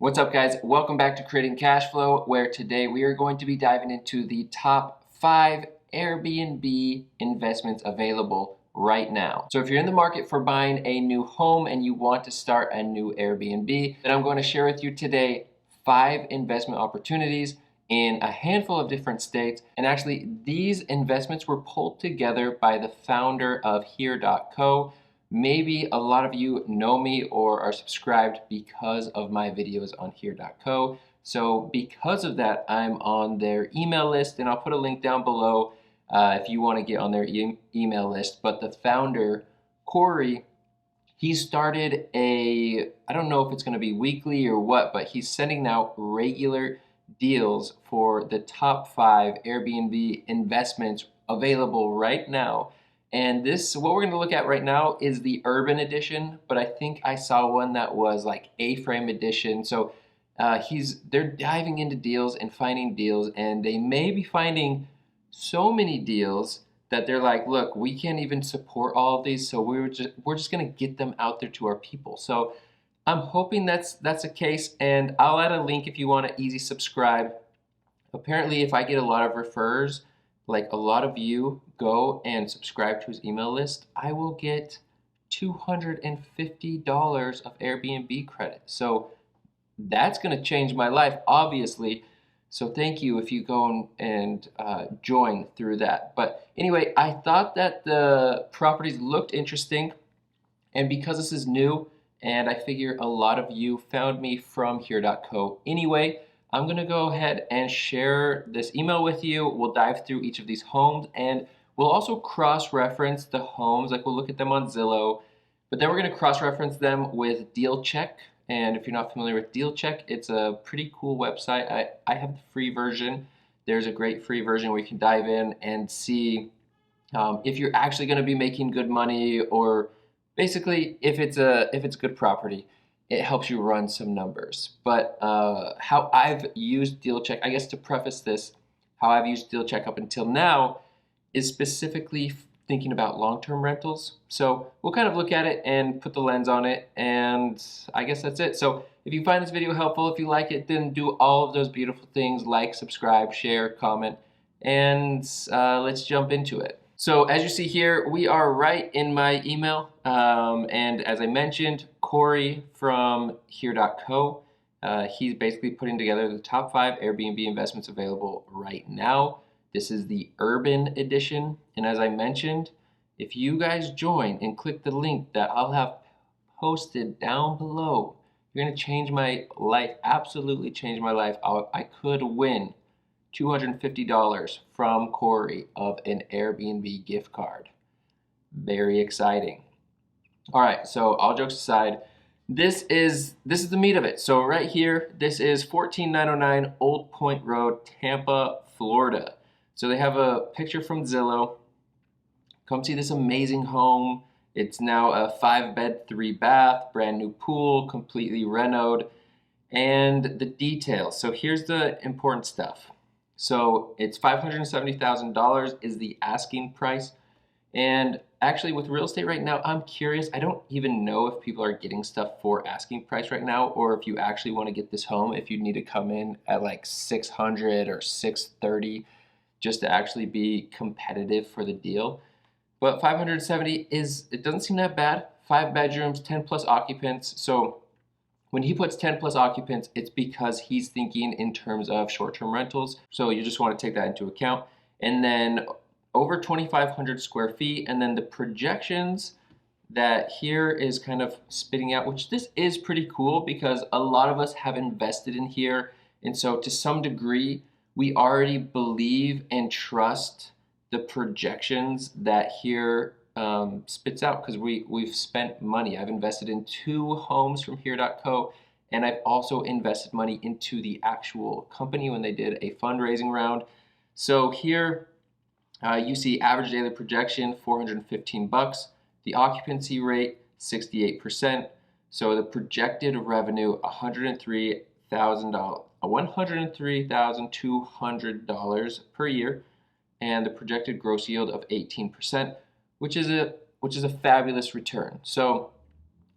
What's up, guys? Welcome back to Creating Cash Flow, where today we are going to be diving into the top 5 Airbnb investments available right now. So if you're in the market for buying a new home and you want to start a new Airbnb, then I'm going to share with you today 5 investment opportunities in a handful of different states. And actually, these investments were pulled together by the founder of Here.co. Maybe a lot of you know me or are subscribed because of my videos on Here.co. So because of that, I'm on their email list, and I'll put a link down below if you want to get on their email list. But the founder, Corey, he started I don't know if it's going to be weekly or what, but he's sending out regular deals for the top 5 Airbnb investments available right now. And what we're going to look at right now is the urban edition, but I think I saw one that was like A-frame edition. So they're diving into deals and finding deals, and they may be finding so many deals that they're like, look, we can't even support all of these, so we're just going to get them out there to our people. So I'm hoping that's the case, and I'll add a link if you want to easy subscribe. Apparently, if I get a lot of refers, like a lot of you go and subscribe to his email list, I will get $250 of Airbnb credit. So that's going to change my life, obviously. So thank you if you go and join through that. But anyway, I thought that the properties looked interesting. And because this is new, and I figure a lot of you found me from Here.co anyway, I'm going to go ahead and share this email with you. We'll dive through each of these homes, and we'll also cross-reference the homes. Like, we'll look at them on Zillow, but then we're going to cross-reference them with DealCheck. And if you're not familiar with DealCheck, it's a pretty cool website. I have the free version. There's a great free version where you can dive in and see if you're actually going to be making good money, or basically if it's good property. It helps you run some numbers. But how I've used DealCheck, I guess to preface this, how I've used DealCheck up until now is specifically thinking about long-term rentals. So we'll kind of look at it and put the lens on it, and I guess that's it. So if you find this video helpful, if you like it, then do all of those beautiful things: like, subscribe, share, comment, and let's jump into it. So as you see here, we are right in my email, and as I mentioned, Corey from Here.co, he's basically putting together the top 5 Airbnb investments available right now. This is the urban edition, and as I mentioned, if you guys join and click the link that I'll have posted down below, you're going to change my life, absolutely change my life. I could win $250 from Corey of an Airbnb gift card. Very exciting. All right, so all jokes aside, this is the meat of it. So right here, this is 14909 Old Point Road, Tampa, Florida. So they have a picture from Zillow. Come see this amazing home. It's now a 5-bed, 3-bath, brand new pool, completely renoed, and the details. So here's the important stuff. So it's $570,000 is the asking price. And actually, with real estate right now, I'm curious. I don't even know if people are getting stuff for asking price right now, or if you actually want to get this home, if you need to come in at like 600 or 630 just to actually be competitive for the deal. But 570 it doesn't seem that bad. 5 bedrooms, 10 plus occupants. So when he puts 10 plus occupants, it's because he's thinking in terms of short-term rentals. So you just want to take that into account. And then over 2,500 square feet. And then the projections that here is kind of spitting out, which this is pretty cool because a lot of us have invested in here. And so to some degree, we already believe and trust the projections that here spits out, because we've spent money. I've invested in 2 homes from Here.co, and I've also invested money into the actual company when they did a fundraising round. So here you see average daily projection $415, the occupancy rate 68%. So the projected revenue $103,200 per year, and the projected gross yield of 18%, which is a fabulous return. So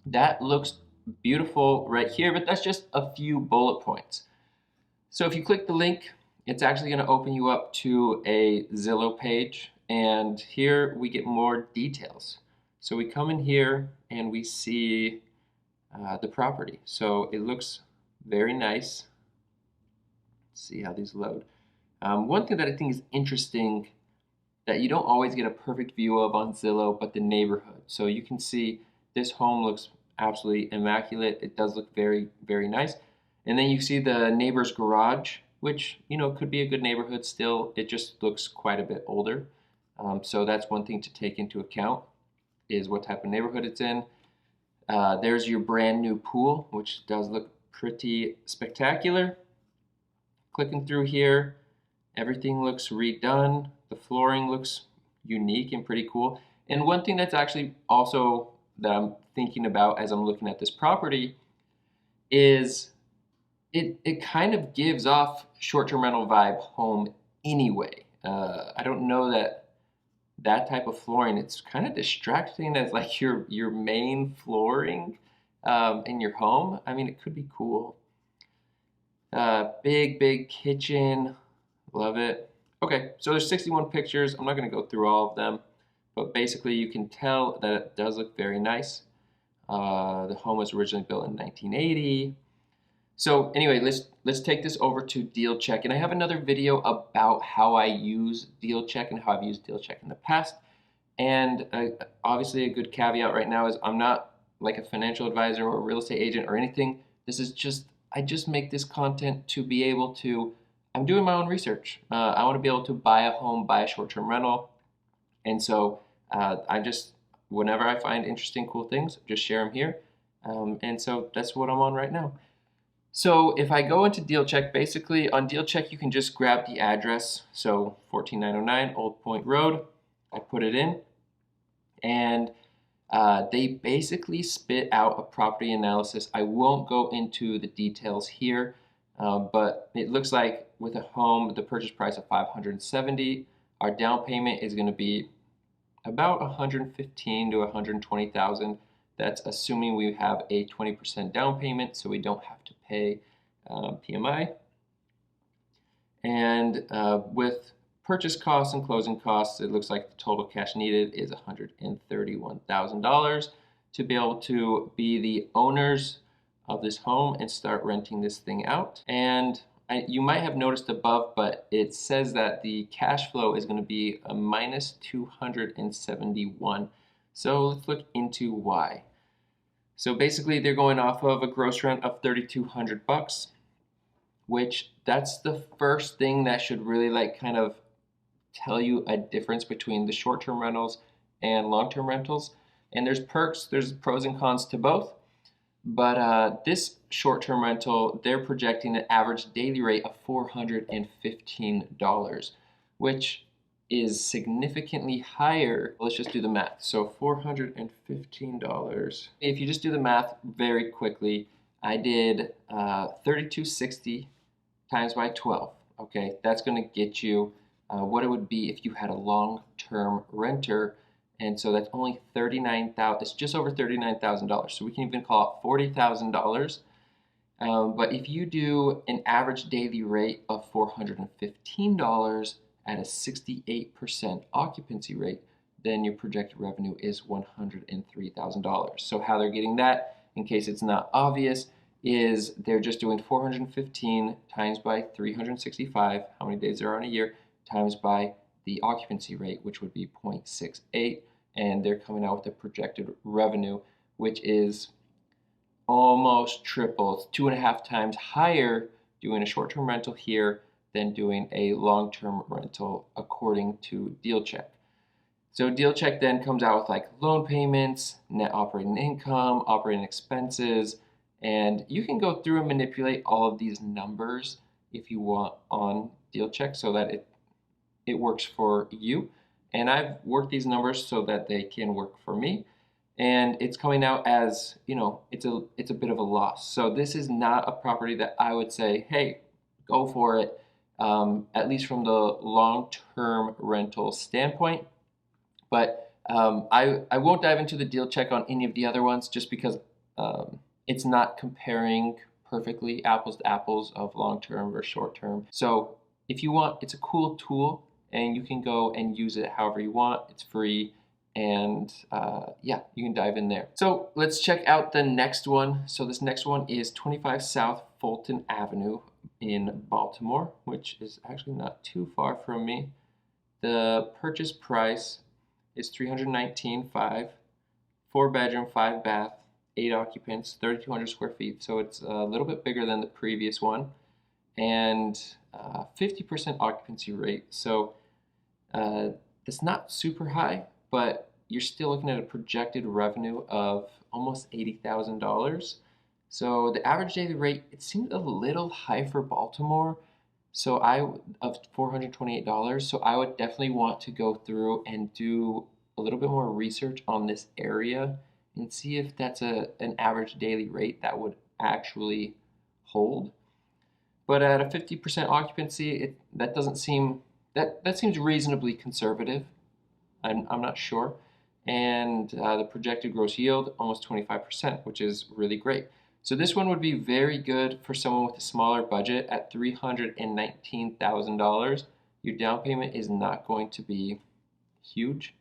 that looks beautiful right here, but that's just a few bullet points. So if you click the link, it's actually going to open you up to a Zillow page, and here we get more details. So we come in here and we see the property. So it looks very nice. Let's see how these load. One thing that I think is interesting that you don't always get a perfect view of on Zillow, but the neighborhood. So you can see this home looks absolutely immaculate. It does look very, very nice. And then you see the neighbor's garage, which, you know, could be a good neighborhood still. It just looks quite a bit older. So that's one thing to take into account, is what type of neighborhood it's in. There's your brand new pool, which does look pretty spectacular. Clicking through here, everything looks redone. The flooring looks unique and pretty cool. And one thing that's actually also that I'm thinking about as I'm looking at this property is it kind of gives off short-term rental vibe home anyway. I don't know that type of flooring, it's kind of distracting as like your main flooring in your home. I mean, it could be cool. Big kitchen, love it. Okay, so there's 61 pictures. I'm not going to go through all of them, but basically you can tell that it does look very nice. The home was originally built in 1980. So anyway, let's take this over to DealCheck, and I have another video about how I use DealCheck and how I've used DealCheck in the past. And obviously, a good caveat right now is I'm not like a financial advisor or a real estate agent or anything. This is just I just make this content to be able to. I'm doing my own research. I want to be able to buy a home, buy a short-term rental, and so I just whenever I find interesting, cool things, just share them here. And so that's what I'm on right now. So if I go into DealCheck, basically on DealCheck you can just grab the address, so 14909 Old Point Road. I put it in, and they basically spit out a property analysis. I won't go into the details here, but it looks like with a home, with the purchase price of $570, our down payment is going to be about $115,000 to $120,000. That's assuming we have a 20% down payment, so we don't have to pay PMI. And with purchase costs and closing costs, it looks like the total cash needed is $131,000 to be able to be the owners of this home and start renting this thing out. And you might have noticed above, but it says that the cash flow is going to be a minus 271. So let's look into why. So basically they're going off of a gross rent of $3,200, which that's the first thing that should really like kind of tell you a difference between the short-term rentals and long-term rentals. And there's perks, there's pros and cons to both. But this short-term rental, they're projecting an average daily rate of $415, which is significantly higher. Let's just do the math. So $415. If you just do the math very quickly, I did 3260 times by 12. Okay, that's going to get you what it would be if you had a long-term renter. And so that's only $39,000. It's just over $39,000. So we can even call it $40,000. But if you do an average daily rate of $415 at a 68% occupancy rate, then your projected revenue is $103,000. So how they're getting that, in case it's not obvious, is they're just doing 415 times by 365, how many days there are in a year, times by the occupancy rate, which would be 0.68, and they're coming out with a projected revenue, which is almost triple. It's 2.5 times higher doing a short-term rental here than doing a long-term rental according to DealCheck. So DealCheck then comes out with like loan payments, net operating income, operating expenses, and you can go through and manipulate all of these numbers if you want on DealCheck so that it works for you. And I've worked these numbers so that they can work for me. And it's coming out as, you know, it's a bit of a loss. So this is not a property that I would say, hey, go for it, at least from the long-term rental standpoint. But I won't dive into the DealCheck on any of the other ones just because it's not comparing perfectly apples to apples of long-term versus short-term. So if you want, it's a cool tool and you can go and use it however you want. It's free and yeah, you can dive in there. So let's check out the next one. So this next one is 25 South Fulton Avenue in Baltimore, which is actually not too far from me. The purchase price is $319,500, 4 bedroom, 5 bath, 8 occupants, 3,200 square feet. So it's a little bit bigger than the previous one, and 50% occupancy rate. So it's not super high, but you're still looking at a projected revenue of almost $80,000. So the average daily rate, it seemed a little high for Baltimore. So of $428. So I would definitely want to go through and do a little bit more research on this area and see if that's an average daily rate that would actually hold. But at a 50% occupancy, that doesn't seem that seems reasonably conservative. I'm not sure. And the projected gross yield, almost 25%, which is really great. So this one would be very good for someone with a smaller budget at $319,000. Your down payment is not going to be huge.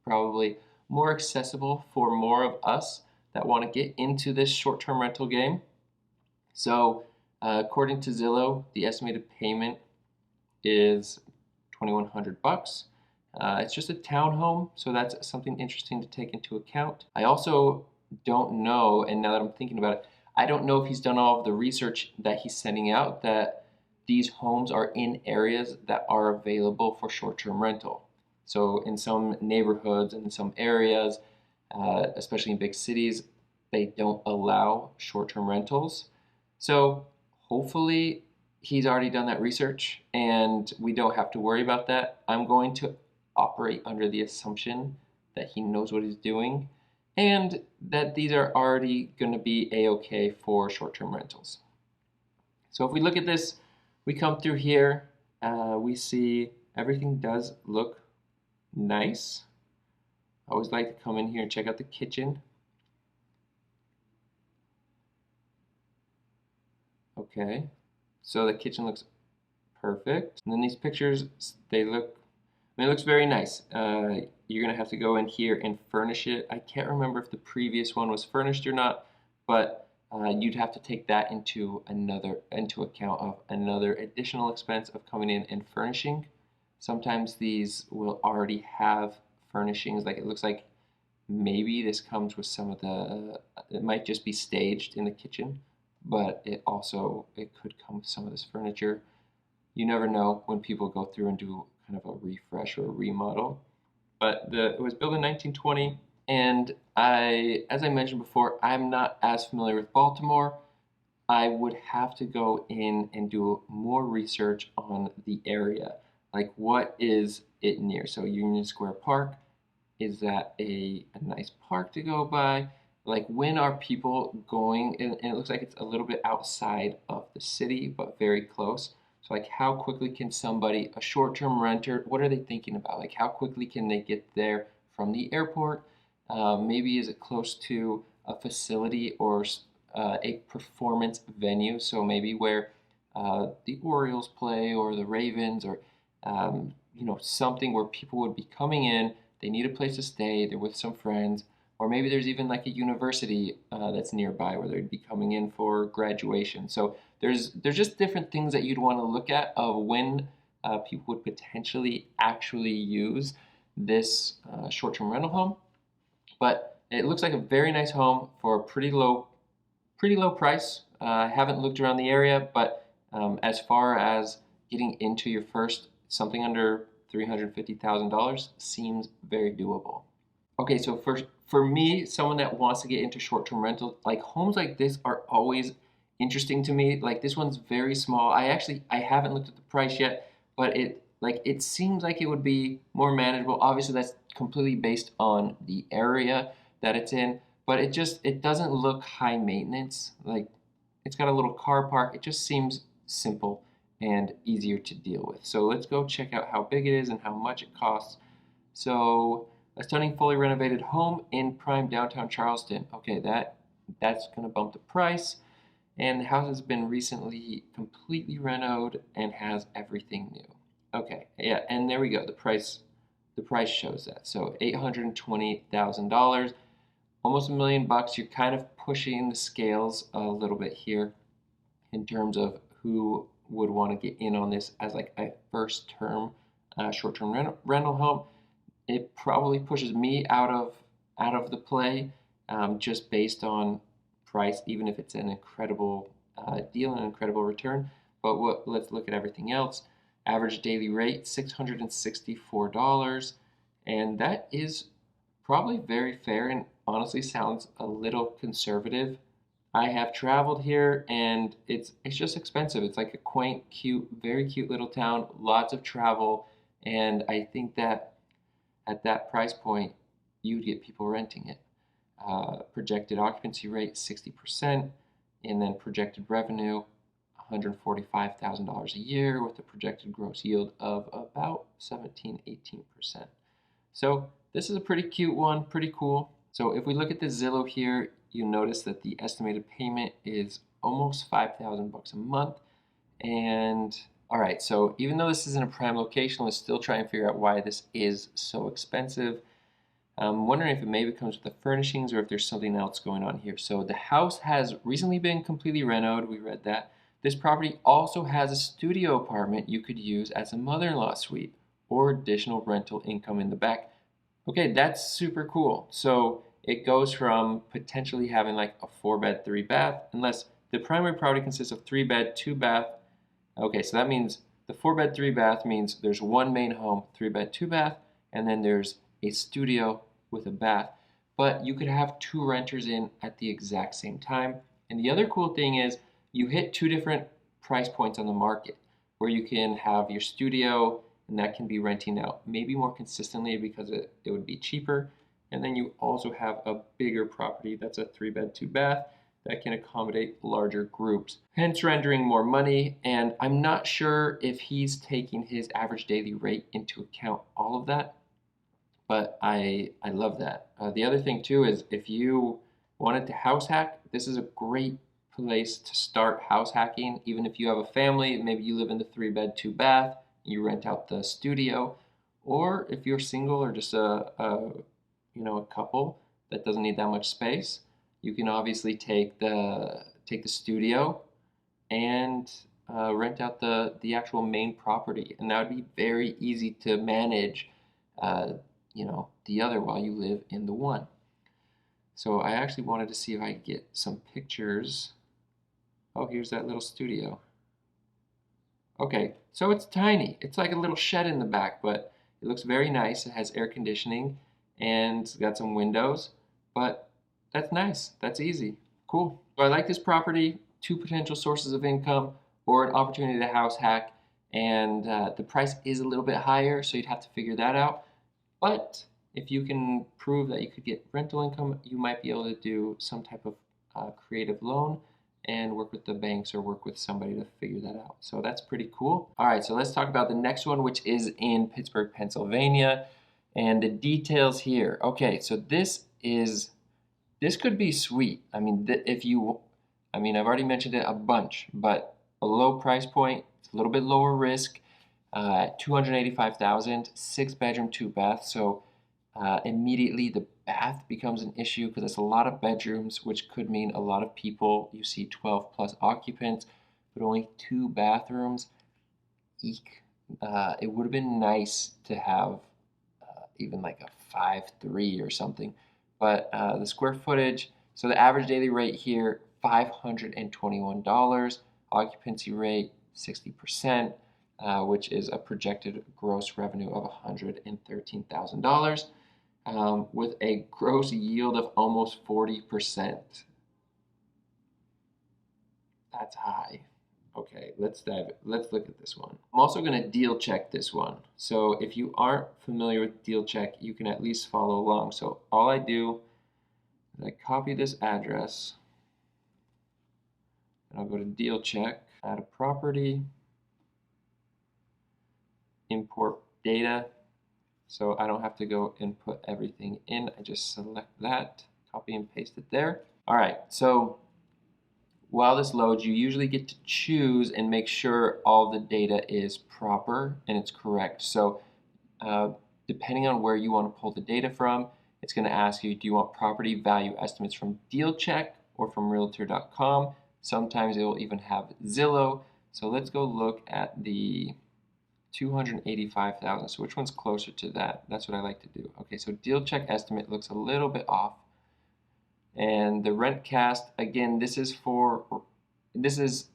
Probably more accessible for more of us that want to get into this short-term rental game. So according to Zillow, the estimated payment is $2,100. It's just a townhome, so that's something interesting to take into account. I also don't know, and now that I'm thinking about it, I don't know if he's done all of the research that he's sending out that these homes are in areas that are available for short-term rental. So in some neighborhoods and in some areas, especially in big cities, they don't allow short-term rentals. So hopefully he's already done that research and we don't have to worry about that. I'm going to operate under the assumption that he knows what he's doing and that these are already going to be a-okay for short-term rentals. So if we look at this, we come through here, we see everything does look nice. I always like to come in here and check out the kitchen. Okay, so the kitchen looks perfect. And then these pictures, it looks very nice. You're gonna have to go in here and furnish it. I can't remember if the previous one was furnished or not, but you'd have to take that into account of another additional expense of coming in and furnishing. Sometimes these will already have furnishings, like it looks like maybe this comes with some of it might just be staged in the kitchen, but it could come with some of this furniture. You never know when people go through and do kind of a refresh or a remodel. But it was built in 1920, and as I mentioned before, I'm not as familiar with Baltimore. I would have to go in and do more research on the area. Like, what is it near? So Union Square Park, is that a nice park to go by? Like, when are people going? And it looks like it's a little bit outside of the city, but very close. So like, how quickly can somebody, a short-term renter, what are they thinking about? Like, how quickly can they get there from the airport? Maybe is it close to a facility or a performance venue? So maybe where the Orioles play or the Ravens or something where people would be coming in, they need a place to stay, they're with some friends, or maybe there's even like a university that's nearby where they'd be coming in for graduation. So there's just different things that you'd want to look at of when people would potentially actually use this short-term rental home. But it looks like a very nice home for a pretty low price. I haven't looked around the area, but as far as getting into your first, something under $350,000 seems very doable. Okay, so for me, someone that wants to get into short-term rental, like homes like this are always interesting to me. Like this one's very small. I haven't looked at the price yet, but it seems like it would be more manageable. Obviously, that's completely based on the area that it's in, but it doesn't look high maintenance. Like it's got a little car park. It just seems simple and easier to deal with. So let's go check out how big it is and how much it costs. So a stunning fully renovated home in prime downtown Charleston. Okay, That's going to bump the price. And the house has been recently completely renovated and has everything new. Okay, yeah, and there we go. The price shows that. So $820,000, almost $1 million. You're kind of pushing the scales a little bit here in terms of who would want to get in on this as like a first term short-term rental home. It probably pushes me out of the play, just based on price, even if it's an incredible deal and an incredible return. But let's look at everything else. Average daily rate $664, and that is probably very fair and honestly sounds a little conservative. I have traveled here and it's just expensive. It's like a quaint, cute, very cute little town, lots of travel, and I think that at that price point, you'd get people renting it. Projected occupancy rate 60%, and then projected revenue $145,000 a year with a projected gross yield of about 17-18%. So this is a pretty cute one, pretty cool. So if we look at the Zillow here, you notice that the estimated payment is almost $5,000 a month. And all right, so even though this is in a prime location, let's still try and figure out why this is so expensive. I'm wondering if it maybe comes with the furnishings or if there's something else going on here. So the house has recently been completely renovated. We read that. This property also has a studio apartment you could use as a mother-in-law suite or additional rental income in the back. Okay, that's super cool. So it goes from potentially having like a 4-bed, 3-bath, unless the primary property consists of 3-bed, 2-bath. Okay, so that means the 4-bed, 3-bath means there's one main home, 3-bed, 2-bath, and then there's a studio with a bath. But you could have 2 renters in at the exact same time. And the other cool thing is you hit 2 different price points on the market where you can have your studio, and that can be renting out maybe more consistently because it would be cheaper. And then you also have a bigger property that's a 3-bed, 2-bath that can accommodate larger groups, hence rendering more money. And I'm not sure if he's taking his average daily rate into account all of that, but I love that. The other thing too is if you wanted to house hack, this is a great place to start house hacking. Even if you have a family, maybe you live in the 3-bed, 2-bath, you rent out the studio, or if you're single or just a couple that doesn't need that much space, you can obviously take the studio and rent out the actual main property, and that would be very easy to manage. The other while you live in the one. So I actually wanted to see if I could get some pictures. Oh, here's that little studio. Okay, so it's tiny. It's like a little shed in the back, but it looks very nice. It has air conditioning and it's got some windows, but that's nice. That's easy. Cool. So I like this property, 2 potential sources of income or an opportunity to house hack, and the price is a little bit higher, so you'd have to figure that out. But if you can prove that you could get rental income, you might be able to do some type of creative loan and work with the banks or work with somebody to figure that out. So that's pretty cool. All right, so let's talk about the next one, which is in Pittsburgh, Pennsylvania, and the details here. Okay, so this could be sweet. I mean, I've already mentioned it a bunch, but a low price point, it's a little bit lower risk. 285,000, 6-bedroom, 2-bath. So immediately the bath becomes an issue because it's a lot of bedrooms, which could mean a lot of people. You see 12 plus occupants, but only 2 bathrooms. Eek. It would have been nice to have even like a 5.3 or something. But the square footage, so the average daily rate here, $521. Occupancy rate, 60%. Which is a projected gross revenue of $113,000 with a gross yield of almost 40%. That's high. Okay, let's look at this one. I'm also going to deal check this one. So if you aren't familiar with deal check, you can at least follow along. So all I do is I copy this address and I'll go to deal check, add a property, import data, so I don't have to go and put everything in. I just select that, copy and paste it there. All right, so while this loads, you usually get to choose and make sure all the data is proper and it's correct. So uh, depending on where you want to pull the data from, it's going to ask you, do you want property value estimates from DealCheck or from Realtor.com? Sometimes it will even have Zillow. So let's go look at the 285,000. So which one's closer to that? That's what I like to do. Okay, so DealCheck estimate looks a little bit off. And the rent cast, again, this is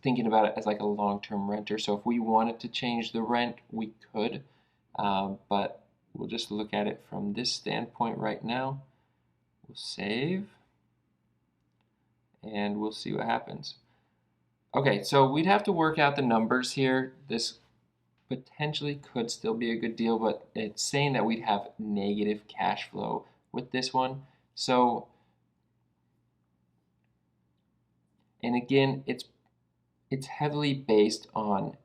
thinking about it as like a long-term renter. So if we wanted to change the rent, we could, but we'll just look at it from this standpoint right now. We'll save, and we'll see what happens. Okay, so we'd have to work out the numbers here. This potentially could still be a good deal, but it's saying that we'd have negative cash flow with this one. So, and again, it's heavily based on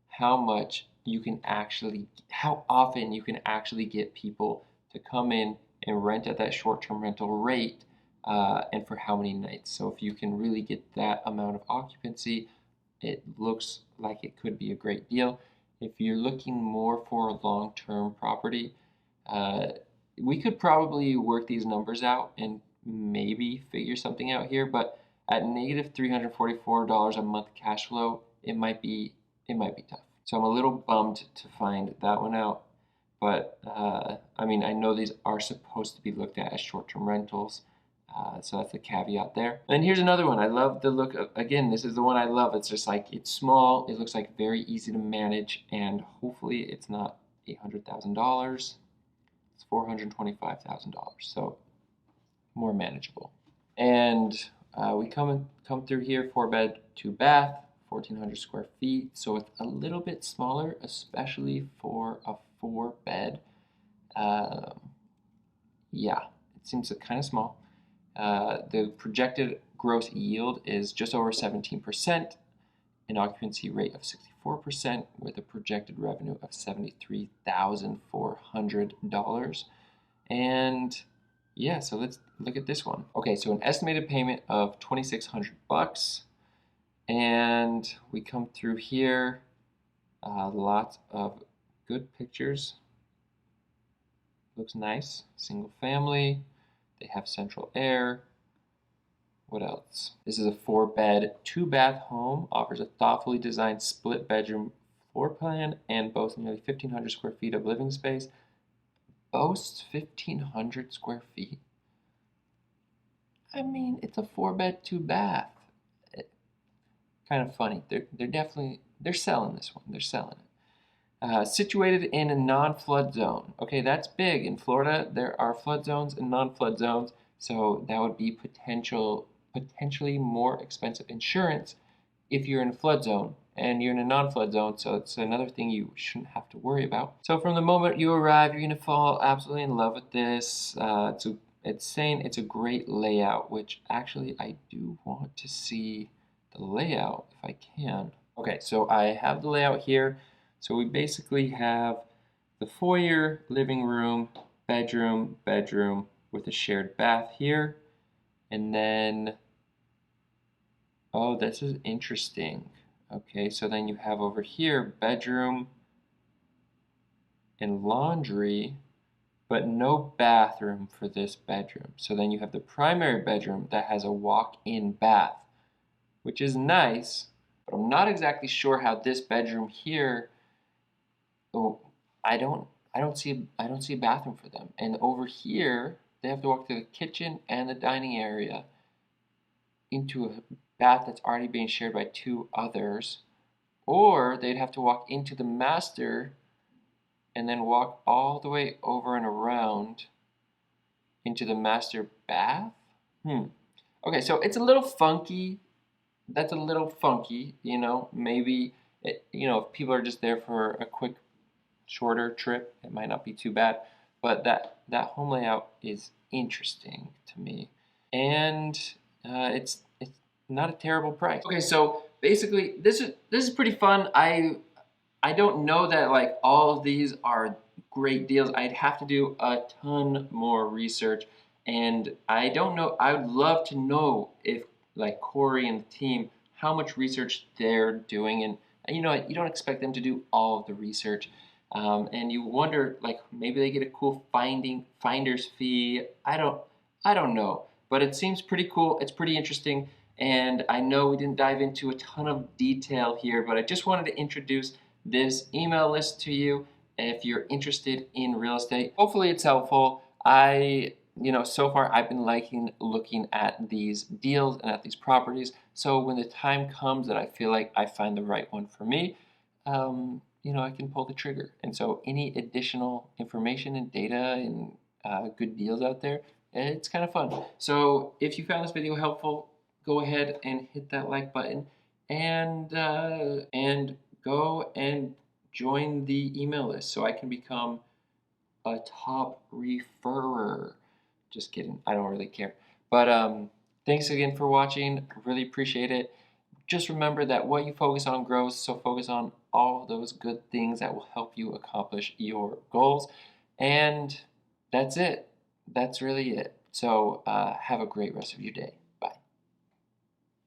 how often you can actually get people to come in and rent at that short-term rental rate, and for how many nights. So if you can really get that amount of occupancy, it looks like it could be a great deal. If you're looking more for a long-term property, we could probably work these numbers out and maybe figure something out here, but at negative $344 a month cash flow, it might be tough. So I'm a little bummed to find that one out. But I mean, I know these are supposed to be looked at as short-term rentals. So that's a caveat there. And here's another one. I love the look of, again, this is the one I love. It's just like, it's small. It looks like very easy to manage. And hopefully it's not $800,000. It's $425,000. So more manageable. And we come through here, 4-bed, 2-bath, 1,400 square feet. So it's a little bit smaller, especially for a 4-bed. Yeah, it seems kind of small. The projected gross yield is just over 17%, an occupancy rate of 64%, with a projected revenue of $73,400. And yeah, so let's look at this one. Okay, so an estimated payment of $2,600, and we come through here. Lots of good pictures. Looks nice. Single family. They have central air. What else? This is a 4-bed, 2-bath home. Offers a thoughtfully designed split bedroom floor plan and boasts nearly 1,500 square feet of living space. Boasts 1,500 square feet? I mean, it's a 4-bed, 2-bath. Kind of funny. They're selling this one. They're selling it. Situated in a non-flood zone. Okay, that's big. In Florida, there are flood zones and non-flood zones, so that would be potentially more expensive insurance if you're in a flood zone, and you're in a non-flood zone, so it's another thing you shouldn't have to worry about. So from the moment you arrive, you're going to fall absolutely in love with this. It's saying it's a great layout, which actually I do want to see the layout if I can. Okay, so I have the layout here. So we basically have the foyer, living room, bedroom, with a shared bath here. And then, oh, this is interesting. Okay, so then you have over here bedroom and laundry, but no bathroom for this bedroom. So then you have the primary bedroom that has a walk-in bath, which is nice, but I'm not exactly sure how this bedroom here. Oh, I don't see a bathroom for them. And over here, they have to walk to the kitchen and the dining area into a bath that's already being shared by 2 others, or they'd have to walk into the master and then walk all the way over and around into the master bath. Okay, so it's a little funky. That's a little funky, you know. Maybe if people are just there for a quick, shorter trip, it might not be too bad. But that home layout is interesting to me, and it's not a terrible price. Okay, so basically this is pretty fun. I don't know that like all of these are great deals. I'd have to do a ton more research And I don't know, I would love to know if, like Corey and the team, how much research they're doing. And you know, you don't expect them to do all of the research. And you wonder, like, maybe they get a cool finder's fee. I don't know, but it seems pretty cool. It's pretty interesting. And I know we didn't dive into a ton of detail here, but I just wanted to introduce this email list to you if you're interested in real estate. Hopefully it's helpful. So far I've been liking looking at these deals and at these properties. So when the time comes that I feel like I find the right one for me, I can pull the trigger. And so any additional information and data and good deals out there, it's kind of fun. So if you found this video helpful, go ahead and hit that like button and go and join the email list so I can become a top referrer. Just kidding. I don't really care. But thanks again for watching. Really appreciate it. Just remember that what you focus on grows, so focus on all those good things that will help you accomplish your goals. And that's it. That's really it. So have a great rest of your day.